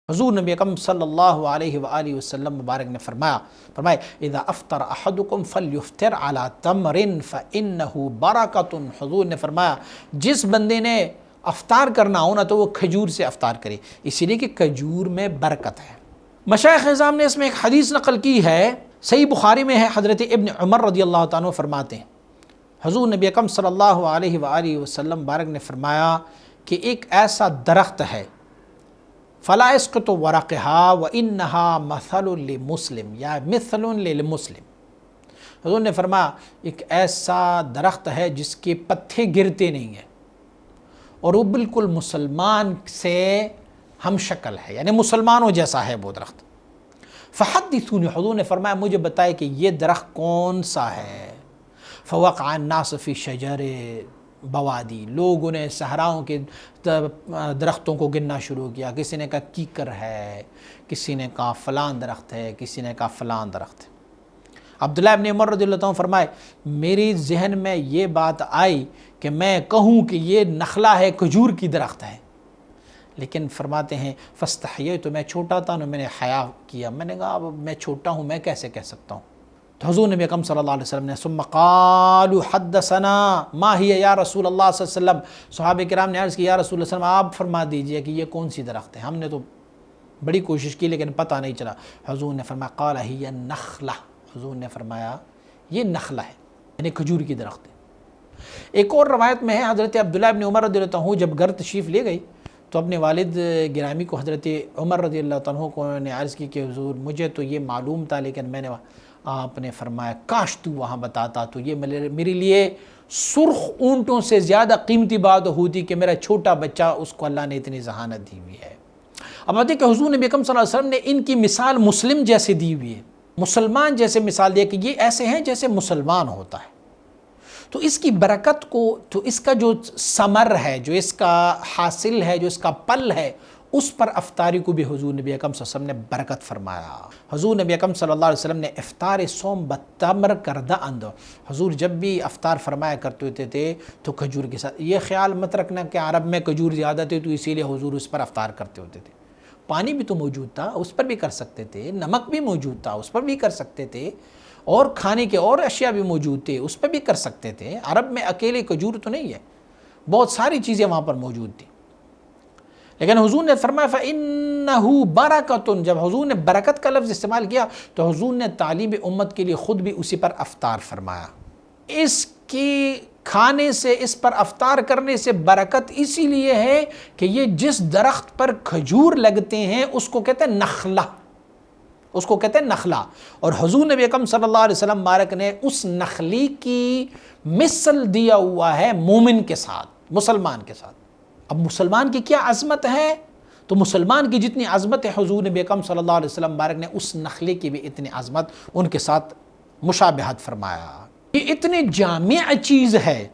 حضور نبی اکرم صلی اللہ علیہ وآلہ وسلم مبارک نے فرمایا اذا افطر احدکم فلیفطر علی تمر فانہ برکۃ۔ حضور نے فرمایا جس بندے نے افطار کرنا ہو نا تو وہ کھجور سے افطار کرے، اسی لیے کہ کھجور میں برکت ہے۔ مشائخ اعظام نے اس میں ایک حدیث نقل کی ہے، صحیح بخاری میں ہے، حضرت ابن عمر رضی اللہ تعالیٰ عنہ فرماتے ہیں حضور نبی اکرم صلی اللہ علیہ وآلہ وسلم مبارک نے فرمایا کہ ایک ایسا درخت ہے فلا يسقط ورقها وانها مثل لمسلم یا مثل للمسلم۔ حضور نے فرمایا ایک ایسا درخت ہے جس کے پتے گرتے نہیں ہیں اور وہ بالکل مسلمان سے ہم شکل ہے، یعنی مسلمانوں جیسا ہے وہ درخت۔ فحدثونی، حضور نے فرمایا مجھے بتائے کہ یہ درخت کون سا ہے۔ فوقع الناس فی شجر بوادی، لوگوں نے صحراؤں کے درختوں کو گننا شروع کیا، کسی نے کہا کیکر ہے، کسی نے کہا فلان درخت ہے، کسی نے کہا فلان درخت ہے۔ عبداللہ ابن عمر رضی اللہ عنہ فرمائے میری ذہن میں یہ بات آئی کہ میں کہوں کہ یہ نخلہ ہے، کھجور کی درخت ہے، لیکن فرماتے ہیں فاستحییت، تو میں چھوٹا تھا نا، میں نے حیا کیا، میں نے کہا اب میں چھوٹا ہوں، میں کیسے کہہ سکتا ہوں۔ تو حضور نبی اکرم صلی اللہ علیہ وسلم نے ثم قالوا حدثنا ما ہی یا رسول اللہ صلی اللہ علیہ وسلم، صحابہ کرام نے عرض کی یا رسول اللہ صلی اللہ علیہ وسلم آپ فرما دیجئے کہ یہ کون سی درخت ہے، ہم نے تو بڑی کوشش کی لیکن پتہ نہیں چلا۔ حضور نے فرمایا قال ہی النخلہ، حضور نے فرمایا یہ نخلہ ہے، یعنی کھجور کی درخت ہے۔ ایک اور روایت میں ہے حضرت عبداللہ ابن عمر رضی اللہ عنہ جب گھر تشریف لے گئی تو اپنے والد گرامی کو حضرت عمر رضی اللہ عنہ کو نے عرض کی کہ حضور مجھے تو یہ معلوم تھا لیکن میں نے، آپ نے فرمایا کاش تو وہاں بتاتا تو یہ میرے لیے سرخ اونٹوں سے زیادہ قیمتی بات ہوتی کہ میرا چھوٹا بچہ اس کو اللہ نے اتنی ذہانت دی ہوئی ہے۔ اب آتے کہ حضور نبی اکرم صلی اللہ علیہ وسلم نے ان کی مثال مسلم جیسے دی ہوئی ہے، مسلمان جیسے مثال دیا کہ یہ ایسے ہیں جیسے مسلمان ہوتا ہے۔ تو اس کی برکت کو، تو اس کا جو ثمر ہے، جو اس کا حاصل ہے، جو اس کا پل ہے، اس پر افطاری کو بھی حضور نبی اکرم صلی اللہ علیہ وسلم نے برکت فرمایا۔ حضور نبی اکرم صلی اللہ علیہ وسلم نے افطار صوم بتمر کردہ اند، حضور جب بھی افطار فرمایا کرتے تھے تو کھجور کے ساتھ۔ یہ خیال مت رکھنا کہ عرب میں کھجور زیادہ تھے تو اسی لیے حضور اس پر افطار کرتے ہوتے تھے، پانی بھی تو موجود تھا اس پر بھی کر سکتے تھے، نمک بھی موجود تھا اس پر بھی کر سکتے تھے، اور کھانے کے اور اشیاء بھی موجود تھے اس پہ بھی کر سکتے تھے۔ عرب میں اکیلے کھجور تو نہیں ہے، بہت ساری چیزیں وہاں پر موجود تھیں، لیکن حضور نے فرمایا فَإِنَّهُ بَرَكَةٌ، جب حضور نے برکت کا لفظ استعمال کیا تو حضور نے تعلیم امت کے لیے خود بھی اسی پر افطار فرمایا۔ اس کی کھانے سے، اس پر افطار کرنے سے برکت اسی لیے ہے کہ یہ جس درخت پر کھجور لگتے ہیں اس کو کہتے ہیں نخلہ، اس کو کہتے ہیں نخلہ، اور حضور نبی اکرم صلی اللہ علیہ وسلم مبارک نے اس نخلی کی مثل دیا ہوا ہے مومن کے ساتھ، مسلمان کے ساتھ۔ اب مسلمان کی کیا عظمت ہے، تو مسلمان کی جتنی عظمت ہے حضور نبی اکرم صلی اللہ علیہ وسلم مبارک نے اس نخلے کی بھی اتنی عظمت ان کے ساتھ مشابہت فرمایا۔ یہ اتنی جامع چیز ہے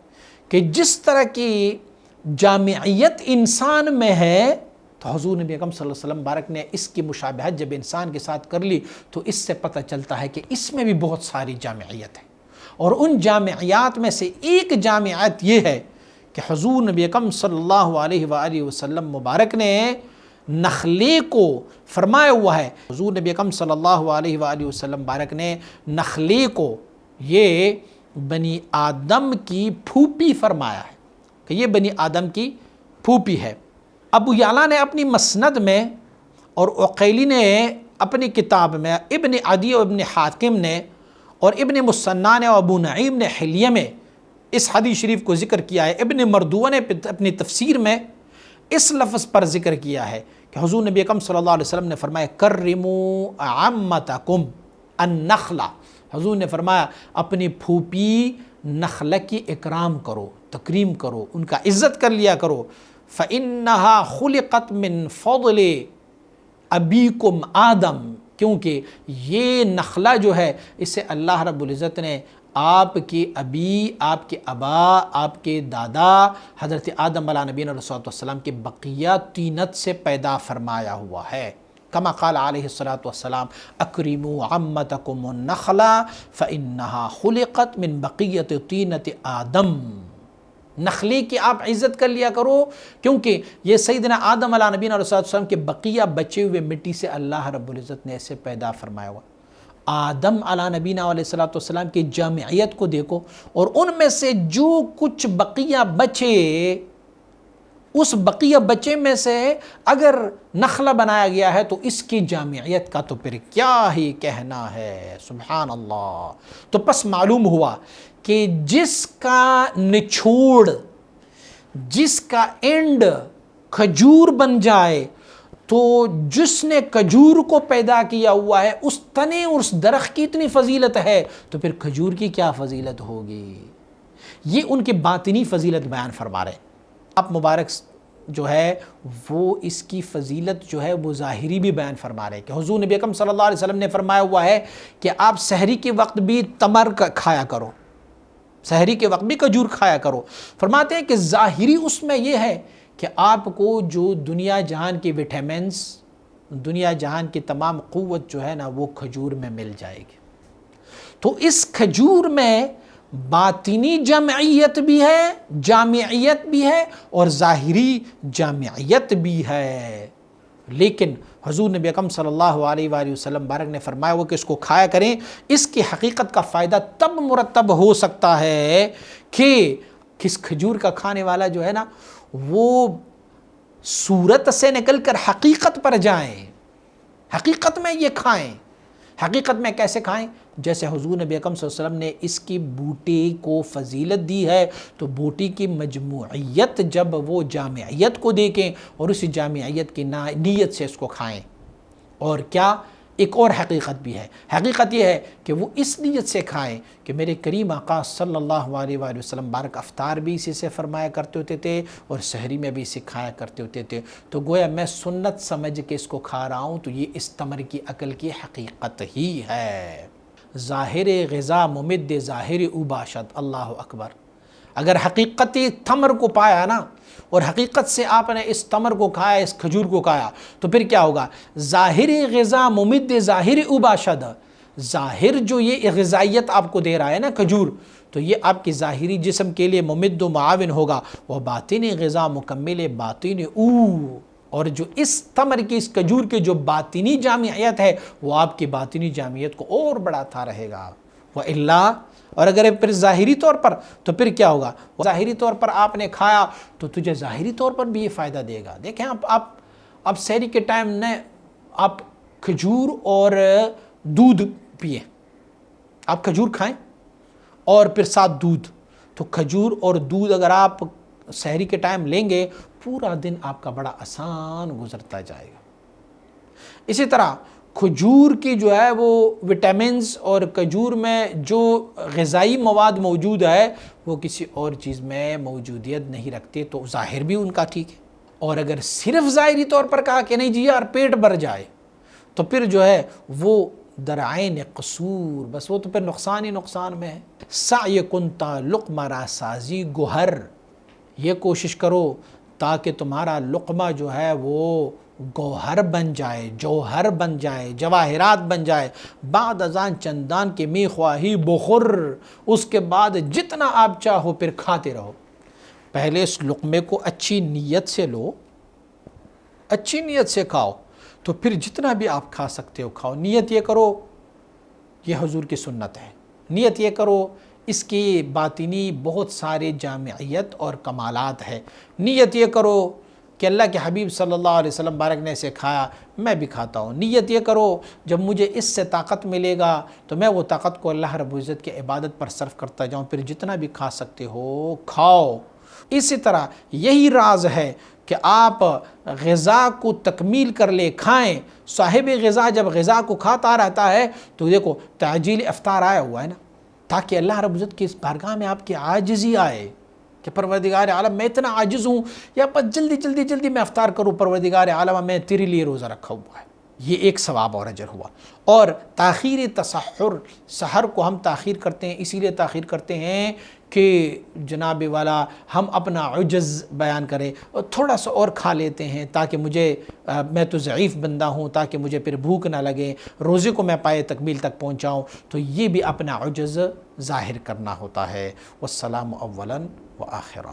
کہ جس طرح کی جامعیت انسان میں ہے تو حضور نبی اکرم صلی اللہ علیہ وسلم مبارک نے اس کی مشابہت جب انسان کے ساتھ کر لی تو اس سے پتہ چلتا ہے کہ اس میں بھی بہت ساری جامعیت ہے، اور ان جامعیات میں سے ایک جامعیت یہ ہے کہ حضور نبی اکرم صلی اللہ علیہ وآلہ وسلم مبارک نے نخلے کو فرمایا ہوا ہے، حضور نبی اکرم صلی اللہ علیہ وآلہ وسلم مبارک نے نخلے کو یہ بنی آدم کی پھوپھی فرمایا ہے کہ یہ بنی آدم کی پھوپھی ہے۔ ابو یعلا نے اپنی مسند میں اور عقیلی نے اپنی کتاب میں، ابن عدی اور ابن حاتم نے اور ابن مصنع نے اور ابو نعیم نے حلیہ میں اس حدیث شریف کو ذکر کیا ہے۔ ابن مردوہ نے اپنی تفسیر میں اس لفظ پر ذکر کیا ہے کہ حضور نبی اکرم صلی اللہ علیہ وسلم نے فرمایا کرموا عمتکم النخلہ، حضور نے فرمایا اپنی پھوپھی نخلہ کی اکرام کرو، تکریم کرو، ان کا عزت کر لیا کرو۔ فَإِنَّهَا خُلِقَتْ مِنْ فَضْلِ أَبِيكُمْ آدم، کیونکہ یہ نخلہ جو ہے اسے اللہ رب العزت نے آپ کے ابی، آپ کے ابا، آپ کے دادا حضرت آدم علیہ نبینا علیہ السلام کے بقیہ طینت سے پیدا فرمایا ہوا ہے۔ کما قال علیہ السلام اکرموا عمتکم النخلہ فإنہا خلقت من بقیت طینت آدم۔ نخلی کی آپ عزت کر لیا کرو، کیونکہ یہ سیدنا آدم علیہ نبینا علیہ السلام کے بقیہ بچے ہوئے مٹی سے اللہ رب العزت نے ایسے پیدا فرمایا ہوا۔ آدم علیہ نبینا علیہ السلام کی جامعیت کو دیکھو، اور ان میں سے جو کچھ بقیہ بچے، اس بقیہ بچے میں سے اگر نخلہ بنایا گیا ہے تو اس کی جامعیت کا تو پھر کیا ہی کہنا ہے، سبحان اللہ۔ تو پس معلوم ہوا کہ جس کا نچوڑ، جس کا اینڈ کھجور بن جائے، تو جس نے کھجور کو پیدا کیا ہوا ہے اس تنے اور اس درخت کی اتنی فضیلت ہے، تو پھر کھجور کی کیا فضیلت ہوگی؟ یہ ان کی باطنی فضیلت بیان فرما رہے ہیں۔ آپ مبارک جو ہے وہ اس کی فضیلت جو ہے وہ ظاہری بھی بیان فرما رہے ہیں کہ حضور نبی اکرم صلی اللہ علیہ وسلم نے فرمایا ہوا ہے کہ آپ سحری کے وقت بھی تمر کھایا کرو، سحری کے وقت بھی کھجور کھایا کرو۔ فرماتے ہیں کہ ظاہری اس میں یہ ہے کہ آپ کو جو دنیا جہان کی وٹامنس، دنیا جہان کی تمام قوت جو ہے نا وہ کھجور میں مل جائے گی۔ تو اس کھجور میں باطنی جامعیت بھی ہے، جامعیت بھی ہے، اور ظاہری جامعیت بھی ہے۔ لیکن حضور نبی اکرم صلی اللہ علیہ وآلہ وسلم بارک نے فرمایا وہ کہ اس کو کھایا کریں، اس کی حقیقت کا فائدہ تب مرتب ہو سکتا ہے کہ کس کھجور کا کھانے والا جو ہے نا وہ صورت سے نکل کر حقیقت پر جائیں، حقیقت میں یہ کھائیں۔ حقیقت میں کیسے کھائیں؟ جیسے حضور نبی اکرم صلی اللہ علیہ وسلم نے اس کی بوٹی کو فضیلت دی ہے، تو بوٹی کی مجموعیت جب وہ جامعیت کو دیکھیں اور اسی جامعیت کی نیت سے اس کو کھائیں۔ اور کیا ایک اور حقیقت بھی ہے، حقیقت یہ ہے کہ وہ اس نیت سے کھائیں کہ میرے کریم آقا صلی اللہ علیہ وآلہ وسلم بارک افطار بھی اسی سے فرمایا کرتے ہوتے تھے اور سحری میں بھی اسے کھایا کرتے ہوتے تھے، تو گویا میں سنت سمجھ کے اس کو کھا رہا ہوں، تو یہ اس تمر کی عقل کی حقیقت ہی ہے۔ ظاہر غذا ممد ظاہر او باشد، اللہ اکبر۔ اگر حقیقتی تمر کو پایا نا اور حقیقت سے آپ نے اس تمر کو کھایا، اس کھجور کو کھایا، تو پھر کیا ہوگا؟ ظاہر غذا ممد ظاہر او باشد، ظاہر جو یہ غذائیت آپ کو دے رہا ہے نا کھجور، تو یہ آپ کی ظاہری جسم کے لیے ممد و معاون ہوگا، وہ باطنی غذا مکمل باطن او، اور جو اس تمر کی، اس کھجور کی جو باطنی جامعیت ہے وہ آپ کی باطنی جامعیت کو اور بڑھاتا رہے گا۔ وَإِلَّا، اور اگر پھر ظاہری طور پر، تو پھر کیا ہوگا؟ ظاہری طور پر آپ نے کھایا تو تجھے ظاہری طور پر بھی یہ فائدہ دے گا۔ دیکھیں آپ سحری کے ٹائم نے آپ کھجور اور دودھ پیئیں، آپ کھجور کھائیں اور پھر ساتھ دودھ، تو کھجور اور دودھ اگر آپ سحری کے ٹائم لیں گے پورا دن آپ کا بڑا آسان گزرتا جائے گا۔ اسی طرح کھجور کی جو ہے وہ وٹامنز اور کھجور میں جو غذائی مواد موجود ہے وہ کسی اور چیز میں موجودیت نہیں رکھتے، تو ظاہر بھی ان کا ٹھیک ہے۔ اور اگر صرف ظاہری طور پر کہا کہ نہیں جی یار پیٹ بھر جائے، تو پھر جو ہے وہ درعین قصور، بس وہ تو پھر نقصان ہی نقصان میں ہے۔ سعی کنتا لقمہ را سازی گوہر، یہ کوشش کرو تاکہ تمہارا لقمہ جو ہے وہ گوہر بن جائے، جوہر بن جائے، جواہرات بن جائے۔ بعد ازاں چندان کے می خواہی بخور، اس کے بعد جتنا آپ چاہو پھر کھاتے رہو۔ پہلے اس لقمے کو اچھی نیت سے لو، اچھی نیت سے کھاؤ، تو پھر جتنا بھی آپ کھا سکتے ہو کھاؤ۔ نیت یہ کرو، یہ حضور کی سنت ہے، نیت یہ کرو اس کی باطنی بہت سارے جامعیت اور کمالات ہے۔ نیت یہ کرو کہ اللہ کے حبیب صلی اللہ علیہ وسلم بارک نے اسے کھایا، میں بھی کھاتا ہوں۔ نیت یہ کرو جب مجھے اس سے طاقت ملے گا تو میں وہ طاقت کو اللہ رب العزت کی عبادت پر صرف کرتا جاؤں، پھر جتنا بھی کھا سکتے ہو کھاؤ۔ اسی طرح یہی راز ہے کہ آپ غذا کو تکمیل کر لے، کھائیں۔ صاحب غذا جب غذا کو کھاتا رہتا ہے تو دیکھو تعجیل افطار آیا ہوا ہے نا، تاکہ اللہ رب العزت کی اس بارگاہ میں آپ کی عاجزی آئے کہ پروردگار عالم میں اتنا عاجز ہوں، یا بس جلدی میں افطار کروں، پروردگار عالم میں تیرے لیے روزہ رکھا ہوا ہے۔ یہ ایک ثواب اور اجر ہوا۔ اور تاخیر تسحر، سحر کو ہم تاخیر کرتے ہیں، اسی لیے تاخیر کرتے ہیں کہ جناب والا ہم اپنا عجز بیان کریں اور تھوڑا سا اور کھا لیتے ہیں تاکہ میں تو ضعیف بندہ ہوں، تاکہ مجھے پھر بھوک نہ لگے، روزے کو میں پائے تکمیل تک پہنچاؤں، تو یہ بھی اپنا عجز ظاہر کرنا ہوتا ہے۔ والسلام اولا و آخرا۔